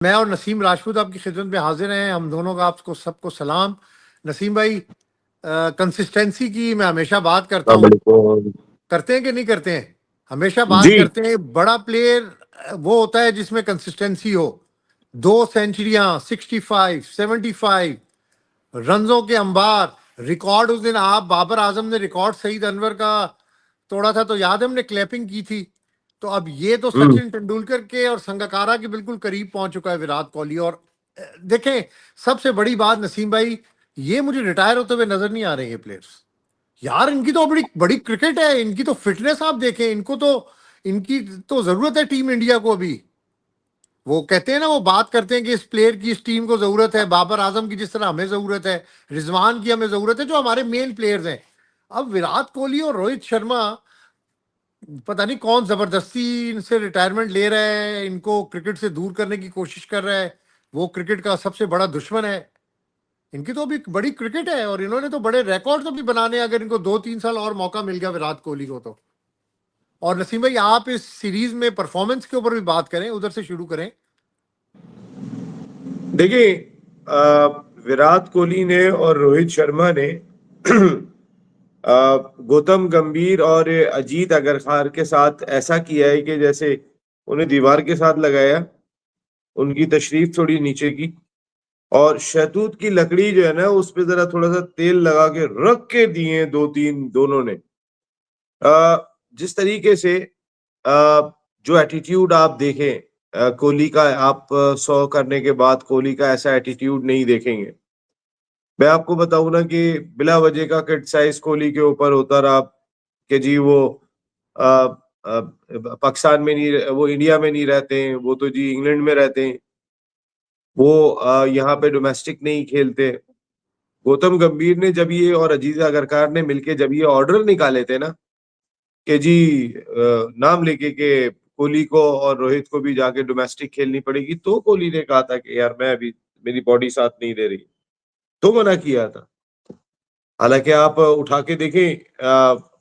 मैं और नसीम राजपूत आपकी खिदमत में हाजिर हैं। हम दोनों का आपको सबको सलाम। नसीम भाई, कंसिस्टेंसी की मैं हमेशा बात करता हूँ, करते हैं कि नहीं करते हैं? हमेशा बात जी करते हैं। बड़ा प्लेयर वो होता है जिसमें कंसिस्टेंसी हो। 2 सेंचुरियां, 65, 75 रनों के अंबार, रिकॉर्ड। उस दिन आप बाबर आजम ने रिकॉर्ड सईद अनवर का तोड़ा था, तो याद है हमने क्लैपिंग की थी। तो अब ये तो सचिन तेंदुलकर के और संगकारा के बिल्कुल करीब पहुंच चुका है विराट कोहली। और देखें, सबसे बड़ी बात नसीम भाई, ये मुझे रिटायर होते हुए नजर नहीं आ रहे ये प्लेयर्स। यार इनकी तो बड़ी बड़ी क्रिकेट है, इनकी तो फिटनेस आप देखें, इनकी तो जरूरत है टीम इंडिया को अभी। वो कहते हैं ना, वो बात करते हैं कि इस प्लेयर की इस टीम को जरूरत है, बाबर आजम की जिस तरह हमें जरूरत है, रिजवान की हमें जरूरत है, जो हमारे मेन प्लेयर्स हैं। अब विराट कोहली और रोहित शर्मा, पता नहीं कौन जबरदस्ती इनसे रिटायरमेंट ले रहा है, इनको क्रिकेट से दूर करने की कोशिश कर रहा है। वो क्रिकेट का सबसे बड़ा दुश्मन है। इनकी तो अभी बड़ी क्रिकेट है और इन्होंने तो बड़े रिकॉर्ड्स अभी बनाने हैं, अगर इनको 2-3 साल और मौका मिल गया विराट कोहली को तो। और नसीम भाई, आप इस सीरीज में परफॉर्मेंस के ऊपर भी बात करें, उधर से शुरू करें। देखिए, विराट कोहली ने और रोहित शर्मा ने गौतम गंभीर और अजीत अग्रकर के साथ ऐसा किया है कि जैसे उन्हें दीवार के साथ लगाया, उनकी तशरीफ थोड़ी नीचे की, और शहतूत की लकड़ी जो है ना उस पे जरा थोड़ा सा तेल लगा के रख के दिए दो तीन दोनों ने। जिस तरीके से जो एटीट्यूड आप देखें कोहली का, आप 100 करने के बाद कोहली का ऐसा एटीट्यूड नहीं देखेंगे। मैं आपको बताऊं ना कि बिला वजह का क्रिटिसाइज कोहली के ऊपर होता रहा कि जी वो अ, पाकिस्तान में नहीं, वो इंडिया में नहीं रहते हैं, वो तो जी इंग्लैंड में रहते हैं, वो यहाँ पे डोमेस्टिक नहीं खेलते। गौतम गंभीर ने जब ये और अजीज अगरकर ने मिलके जब ये ऑर्डर निकाले थे ना कि जी नाम लेके के कोहली को और रोहित को भी जाके डोमेस्टिक खेलनी पड़ेगी, तो कोहली ने कहा था कि यार मैं अभी, मेरी बॉडी साथ नहीं दे रही, तो मना किया था। हालांकि आप उठा के देखें,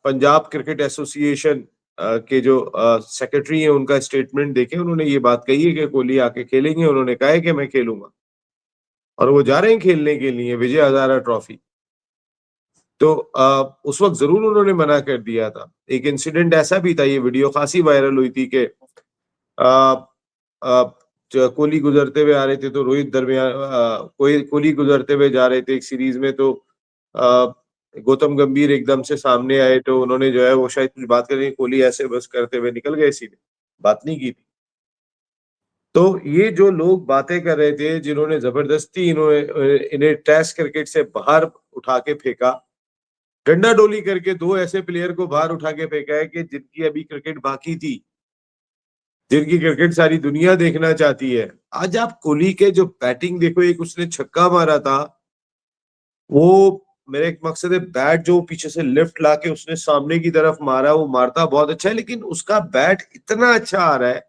पंजाब क्रिकेट एसोसिएशन के जो सेक्रेटरी हैं उनका स्टेटमेंट देखें, उन्होंने ये बात कही है कि कोहली आके खेलेंगे, उन्होंने कहा है कि मैं खेलूंगा, और वो जा रहे हैं खेलने के लिए विजय हजारा ट्रॉफी। तो उस वक्त जरूर उन्होंने मना कर दिया था। एक इंसिडेंट ऐसा भी था, ये वीडियो खासी वायरल हुई थी कि कोहली गुजरते हुए आ रहे थे तो रोहित दरमियान, कोहली गुजरते हुए जा रहे थे एक सीरीज में, तो गौतम गंभीर एकदम से सामने आए, तो उन्होंने जो है वो शायद कुछ बात करें, कोहली ऐसे बस करते हुए निकल गए, सीधे बात नहीं की थी। तो ये जो लोग बातें कर रहे थे, जिन्होंने जबरदस्ती इन्हें टेस्ट क्रिकेट से बाहर उठा के फेंका, डंडा डोली करके दो ऐसे प्लेयर को बाहर उठा के फेंका है कि जिनकी अभी क्रिकेट बाकी थी, जिनकी क्रिकेट सारी दुनिया देखना चाहती है। आज आप कोहली के जो बैटिंग देखो, एक उसने छक्का मारा था, वो मेरा एक मकसद है, बैट जो पीछे से लिफ्ट लाके उसने सामने की तरफ मारा, वो मारता बहुत अच्छा है, लेकिन उसका बैट इतना अच्छा आ रहा है,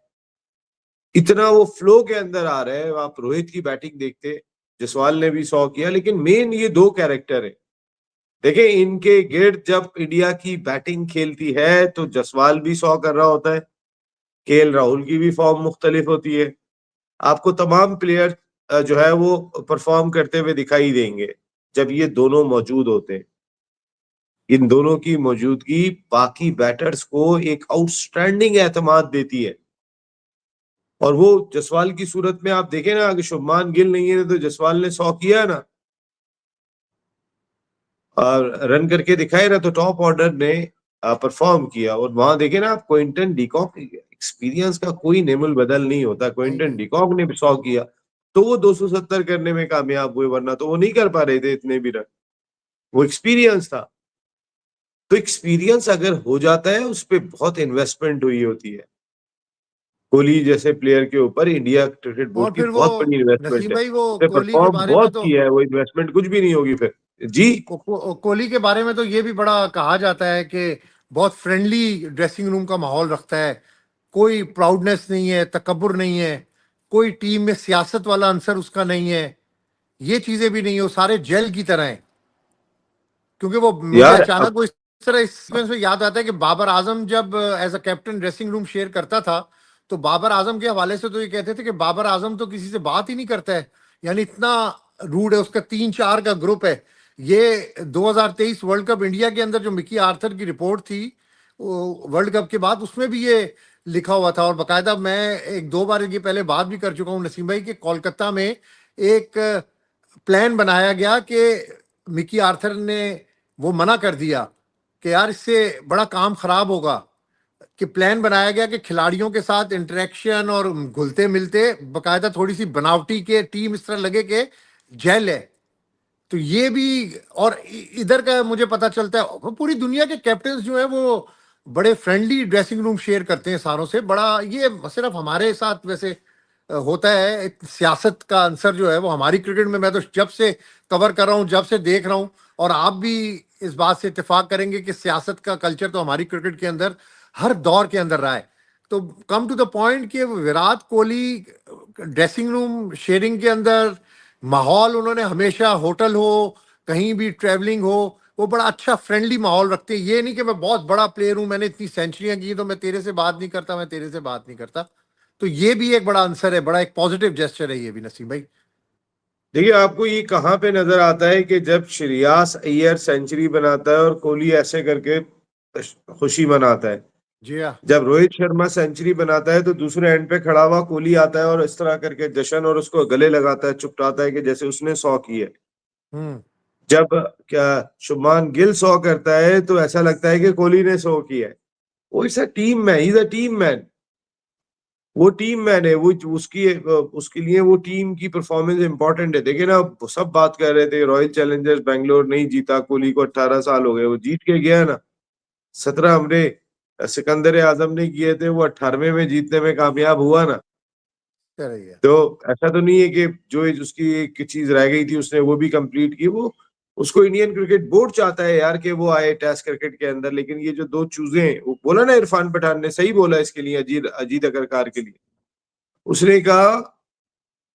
इतना वो फ्लो के अंदर आ रहा है। आप रोहित की बैटिंग देखते, जसवाल ने भी 100 किया, लेकिन मेन ये दो कैरेक्टर है। देखिए, इनके गिर्द जब इंडिया की बैटिंग खेलती है तो जसवाल भी 100 कर रहा होता है, केएल राहुल की भी फॉर्म मुख्तलिफ होती है, आपको तमाम प्लेयर जो है वो परफॉर्म करते हुए दिखाई देंगे जब ये दोनों मौजूद होते हैं। इन दोनों की मौजूदगी बाकी बैटर्स को एक आउटस्टैंडिंग एतमाद देती है। और वो जसवाल की सूरत में आप देखें ना, अगर शुभमान गिल नहीं है तो जसवाल ने 100 किया ना, और रन करके दिखाए ना, तो टॉप ऑर्डर ने परफॉर्म किया। और वहां देखे ना आप, क्विंटन डिकॉक, एक्सपीरियंस का कोई नेमुल बदल नहीं होता, क्विंटन डिकॉक ने 100 किया तो वो 270 करने में कामयाब हुए, वरना तो वो नहीं कर पा रहे थे इतने भी रन। वो एक्सपीरियंस था। तो एक्सपीरियंस अगर हो जाता है, उस पर बहुत इन्वेस्टमेंट हुई होती है। कोहली जैसे प्लेयर के ऊपर इंडिया क्रिकेट बोर्ड और की फिर वो बहुत बड़ी इन्वेस्टमेंट नसीम है, भाई, वो उसने कोहली के परफॉर्म बारे में बहुत तो किया है, वो इन्वेस्टमेंट कुछ भी नहीं होगी फिर। जी कोहली के बारे में तो ये भी बड़ा कहा जाता है कि बहुत फ्रेंडली ड्रेसिंग रूम का माहौल रखता है। कोई प्राउडनेस नहीं है, तकब्बुर नहीं है, कोई टीम में सियासत वाला अंसर उसका नहीं है। ये चीजें भी नहीं है, वो सारे जेल की तरह हैं। क्योंकि वो मुझे यार, अचानक वो इस तरह इस सीक्वेंस में याद आता है कि बाबर आजम जब as a captain dressing room share करता था, तो बाबर आजम के हवाले से तो ये कहते थे कि बाबर आजम तो किसी से बात ही नहीं करता है, यानी इतना रूड है। उसका 3-4 का ग्रुप है। ये 2023 वर्ल्ड कप इंडिया के अंदर जो मिकी आर्थर की रिपोर्ट थी वर्ल्ड कप के बाद, उसमें भी ये लिखा हुआ था। और बाकायदा मैं 1-2 बार ये पहले बात भी कर चुका हूँ नसीम भाई कि कोलकाता में एक प्लान बनाया गया कि मिकी आर्थर ने वो मना कर दिया कि यार इससे बड़ा काम खराब होगा, कि प्लान बनाया गया कि खिलाड़ियों के साथ इंटरेक्शन और घुलते मिलते बकायदा थोड़ी सी बनावटी के टीम इस तरह लगे कि जेल है। तो ये भी, और इधर का मुझे पता चलता है पूरी दुनिया के कैप्टन जो है वो बड़े फ्रेंडली ड्रेसिंग रूम शेयर करते हैं सारों से। बड़ा ये सिर्फ हमारे साथ वैसे होता है, एक सियासत का आंसर जो है वो हमारी क्रिकेट में, मैं तो जब से कवर कर रहा हूँ, जब से देख रहा हूँ, और आप भी इस बात से इत्तेफाक करेंगे कि सियासत का कल्चर तो हमारी क्रिकेट के अंदर हर दौर के अंदर रहा है। तो कम टू द पॉइंट कि Virat Kohli dressing room sharing के अंदर माहौल उन्होंने हमेशा, होटल हो कहीं भी ट्रैवलिंग हो, वो बड़ा अच्छा फ्रेंडली माहौल रखते हैं। ये नहीं कि मैं बहुत बड़ा प्लेयर हूं, मैंने इतनी सेंचुरियां की तो मैं तेरे से बात नहीं करता, मैं तेरे से बात नहीं करता। तो ये भी एक बड़ा आंसर है, बड़ा एक पॉजिटिव जेस्चर है ये भी नसीम भाई। देखिए, आपको ये कहाँ पे नजर आता है कि जब श्रेयस अय्यर सेंचुरी बनाता है और कोहली ऐसे करके खुशी मनाता है, जी हाँ। जब रोहित शर्मा सेंचुरी बनाता है तो दूसरे एंड पे खड़ा हुआ कोहली आता है और इस तरह करके जश्न और उसको गले लगाता है, चुपटाता है कि जैसे उसने 100 की है। हम्म। जब क्या शुभमान गिल 100 करता है तो ऐसा लगता है कि कोहली ने 100 किया है। वो is a team man, is a team man. वो टीम मैन है, वो उसके लिए वो टीम की परफॉर्मेंस इंपॉर्टेंट है। देखिए ना, सब बात कर रहे थे रॉयल चैलेंजर्स बैंगलोर नहीं जीता, कोहली को 18 साल हो गए, वो जीत के गया ना। 17 हमने सिकंदर आजम ने किए थे, वो 18वें में जीतने में कामयाब हुआ ना। सही है। तो ऐसा तो नहीं है कि जो उसकी एक चीज रह गई थी उसने वो भी कंप्लीट की। वो उसको इंडियन क्रिकेट बोर्ड चाहता है यार कि वो आए टेस्ट क्रिकेट के अंदर, लेकिन ये जो दो चूजें, वो बोला ना इरफान पठान ने, सही बोला इसके लिए, अजीत अजीत अगरकार के लिए। उसने कहा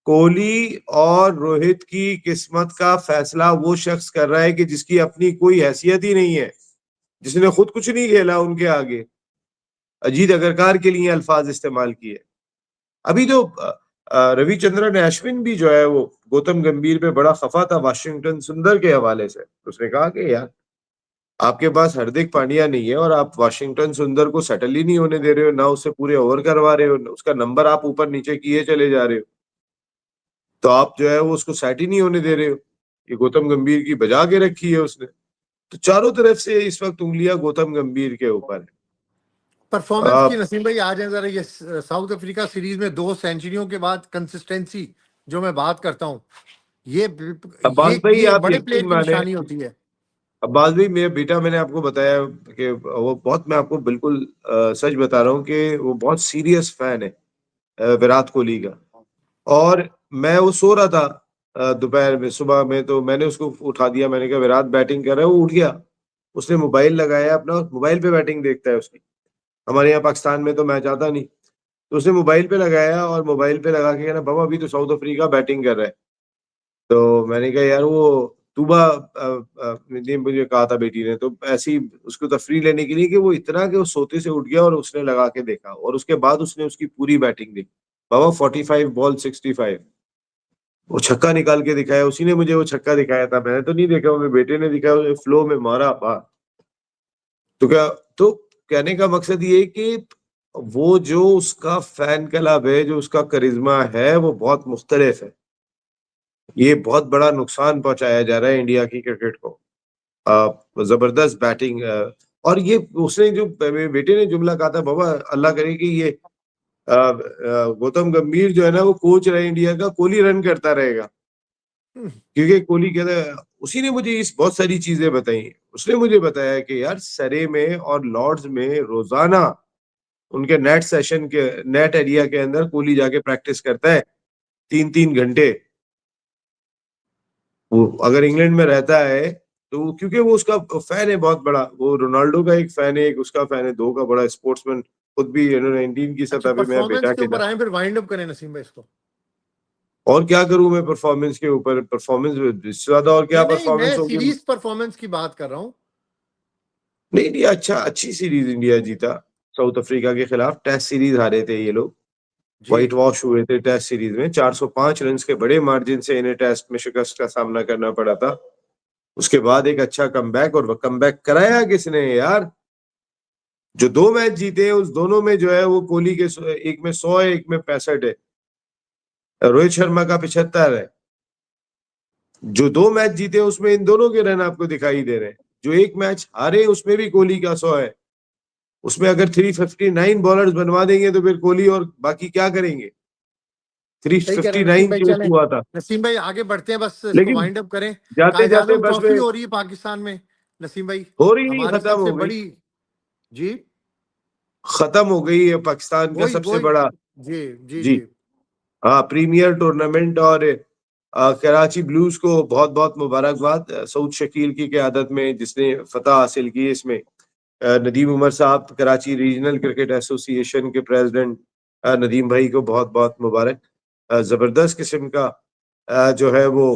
कोहली और रोहित की किस्मत का फैसला वो शख्स कर रहा है कि जिसकी अपनी कोई हैसियत ही नहीं है, जिसने खुद कुछ नहीं खेला उनके आगे। अजीत अगरकार के लिए अल्फाज इस्तेमाल किए। अभी जो रविचंद्रन अश्विन भी जो है वो गौतम गंभीर पे बड़ा खफा था वाशिंगटन सुंदर के हवाले से। उसने कहा कि यार आपके पास हार्दिक पांड्या नहीं है और आप वाशिंगटन सुंदर को सेटल ही नहीं होने दे रहे हो, ना उससे पूरे ओवर करवा रहे हो, उसका नंबर आप ऊपर नीचे किए चले जा रहे हो। तो आप जो है वो उसको सेट ही नहीं होने दे रहे हो। ये गौतम गंभीर की बजा के रखी है उसने। तो चारों तरफ से इस वक्त उंगलियां गौतम गंभीर के ऊपर है। परफॉर्मेंस की अब नसीम भाई आ जाए जरा, ये साउथ अफ्रीका सीरीज में 2 सेंचुरियों के बाद कंसिस्टेंसी जो मैं बात करता हूँ, ये अब्बास ये भाई, ये आप बड़े प्लेयर यकीन की माने, निशानी होती है। अब्बास भाई मेरा बेटा, मैंने आपको बताया कि वो बहुत, मैं आपको बिल्कुल सच बता रहा हूँ कि वो बहुत सीरियस फैन है विराट कोहली का। और मैं वो सो रहा था दोपहर में, सुबह में, तो मैंने उसको उठा दिया। मैंने कहा विराट बैटिंग कर रहा है, वो उठ गया। उसने मोबाइल लगाया अपना, मोबाइल पे बैटिंग देखता है उसकी। हमारे यहाँ पाकिस्तान में तो मैच आता नहीं। तो उसने मोबाइल पे लगाया और मोबाइल पे लगा के कहना बाबा अभी तो साउथ अफ्रीका बैटिंग कर रहा है। तो मैंने कहा यार वो तूबा ने मुझे कहा था बेटी ने, तो ऐसी उसको तफरीह लेने के लिए कि वो इतना कि वो सोते से उठ गया और उसने लगा के देखा, और उसके बाद उसने उसकी पूरी बैटिंग देखी। बाबा 45 बॉल 65, वो छक्का निकाल के दिखाया। उसी ने मुझे वो छक्का दिखाया था, मैंने तो नहीं देखा, वो मेरे बेटे ने दिखाया, उसने फ्लो में मारा बाहर। तो क्या, तो कहने का मकसद ये है कि वो जो उसका फैन क्लब है, जो उसका करिश्मा है, वो बहुत मुख्तलिफ है। ये बहुत बड़ा नुकसान पहुंचाया जा रहा है इंडिया की क्रिकेट को। जबरदस्त बैटिंग, और ये उसने जो मेरे बेटे ने जुमला कहा था, बाबा अल्लाह करे कि ये गौतम गंभीर जो है ना वो कोच रहे इंडिया का, कोहली रन करता रहेगा। क्योंकि कोहली कहता है, उसी ने मुझे इस बहुत सारी चीजें बताई। उसने मुझे बताया कि यार सरे में और लॉर्ड्स में रोजाना उनके नेट सेशन के, नेट एरिया के अंदर कोहली जाके प्रैक्टिस करता है 3-3 घंटे। वो अगर इंग्लैंड में रहता है तो क्योंकि वो उसका फैन है बहुत बड़ा, वो रोनाल्डो का एक फैन है, एक उसका फैन है, दो का बड़ा स्पोर्ट्समैन खुद भी, अंडर 19 की अच्छा, सतह पे मेरा परफॉर्मेंस बेटा के खेला। ऊपर आए फिर वाइंड अप करें नसीम भाई इसको। और क्या करूं मैं परफॉर्मेंस के ऊपर, परफॉर्मेंस इससे ज्यादा और क्या नहीं नहीं, परफॉर्मेंस मैं होगी। सीरीज परफॉर्मेंस की बात कर रहा हूँ। नहीं नहीं, अच्छा, अच्छी सीरीज इंडिया जीता साउथ अफ्रीका के खिलाफ। टेस्ट सीरीज हारे थे ये लोग, जी व्हाइट वॉश हुए थे टेस्ट सीरीज में। 405 रन के बड़े मार्जिन से इन्हें टेस्ट में शिकस्त का सामना करना पड़ा था। उसके बाद एक अच्छा कमबैक, और कमबैक कराया किसने यार? जो 2 मैच जीते हैं उस दोनों में जो है वो कोहली के एक में 100 है, एक में 65 है, रोहित शर्मा का 75 है। जो 2 मैच जीते उसमें इन दोनों के रन आपको दिखाई दे रहे हैं। जो एक मैच हारे उसमें भी कोहली का 100 है। उसमें अगर 359 बॉलर्स बनवा देंगे तो फिर कोहली और बाकी क्या करेंगे? सही कह रहे हैं नसीम 359 भाई। चेस चलें हुआ था। नसीम भाई, आगे बढ़ते हैं, बस इसको लेकिन वाइंड अप करें। जाते कायद जाते आजम बस ट्रॉफी में हो रही है पाकिस्तान में नसीम भाई, हो रही नहीं, हमारी खत्म सबसे हो गई। बड़ी। जी खत्म हो गई है पाकिस्तान का वही सबसे वही बड़ा। जी जी जी जी। हाँ, प्रीमियर टूर्नामेंट। और कराची ब्लूज को बहुत बहुत मुबारकबाद सऊद शकील की क़यादत में जिसने फतह हासिल की इसमें। नदीम उमर साहब, कराची रीजनल क्रिकेट एसोसिएशन के प्रेसिडेंट, नदीम भाई को बहुत बहुत मुबारक। जबरदस्त किस्म का जो है वो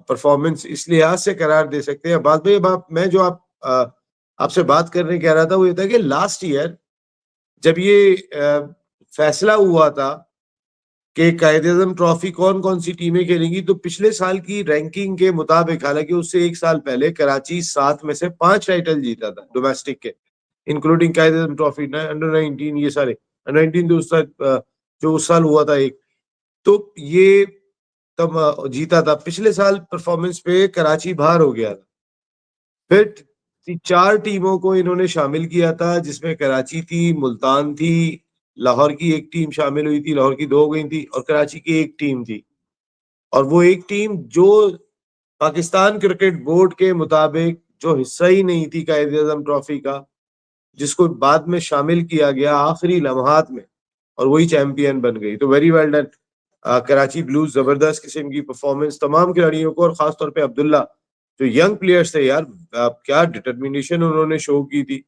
परफॉर्मेंस इस लिहाज से करार दे सकते हैं। बात भाई, मैं जो आपसे बात करने कह रहा था वो ये था कि लास्ट ईयर जब ये फैसला हुआ था कि कायद-ए-आज़म ट्रॉफी कौन कौन सी टीमें खेलेंगी, तो पिछले साल की रैंकिंग के मुताबिक, हालांकि उससे एक साल पहले कराची 7 में से 5 टाइटल जीता था डोमेस्टिक के, इंक्लूडिंग कायद-ए-आज़म ट्रॉफी, अंडर 19, ये सारे अंडर 19 तो जो उस साल हुआ था एक, तो ये तब जीता था। पिछले साल परफॉर्मेंस पे कराची बाहर हो गया था। फिर 4 टीमों को इन्होंने शामिल किया था, जिसमें कराची थी, मुल्तान थी, लाहौर की एक टीम शामिल हुई थी, लाहौर की 2 हो गई थी, और कराची की एक टीम थी। और वो एक टीम जो पाकिस्तान क्रिकेट बोर्ड के मुताबिक जो हिस्सा ही नहीं थी कायद-ए-आज़म ट्रॉफी का, जिसको बाद में शामिल किया गया आखिरी लम्हात में, और वही चैंपियन बन गई। तो very well done Karachi blues, जबरदस्त किस्म की परफॉर्मेंस तमाम खिलाड़ियों को, और खासतौर पे अब्दुल्ला, जो यंग प्लेयर्स थे यार, क्या डिटर्मिनेशन उन्होंने शो की थी।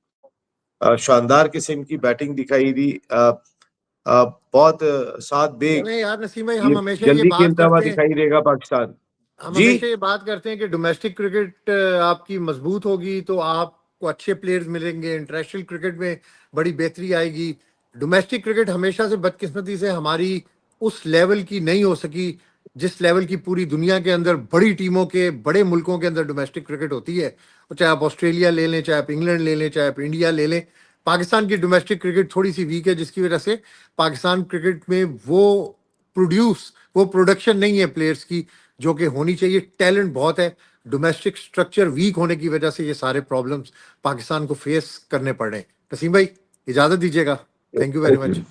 शानदार किस्म की बैटिंग दिखाई दी। बहुत सात बेग चलें यार नसीम भाई, ये हम हमेशा ये जल्दी बात खेलता हुआ करते हैं, दिखाई देगा पाकिस्तान। हम जी हमेशा ये बात करते हैं कि डोमेस्टिक क्रिकेट आपकी मजबूत होगी तो आपको अच्छे प्लेयर्स मिलेंगे, इंटरनेशनल क्रिकेट में बड़ी बेहतरी आएगी। डोमेस्टिक क्रिकेट हमेशा से बदकिस्मती से हमारी उस लेवल की नहीं हो सकी जिस लेवल की पूरी दुनिया के अंदर बड़ी टीमों के, बड़े मुल्कों के अंदर डोमेस्टिक क्रिकेट होती है। और चाहे आप ऑस्ट्रेलिया ले लें, चाहे आप इंग्लैंड ले लें, चाहे आप इंडिया ले लें, पाकिस्तान की डोमेस्टिक क्रिकेट थोड़ी सी वीक है, जिसकी वजह से पाकिस्तान क्रिकेट में वो प्रोडक्शन नहीं है प्लेयर्स की जो कि होनी चाहिए। टैलेंट बहुत है, डोमेस्टिक स्ट्रक्चर वीक होने की वजह से ये सारे प्रॉब्लम्स पाकिस्तान को फेस करने पड़ रहे हैं। नसीम भाई, इजाजत दीजिएगा। Thank you very okay. Much.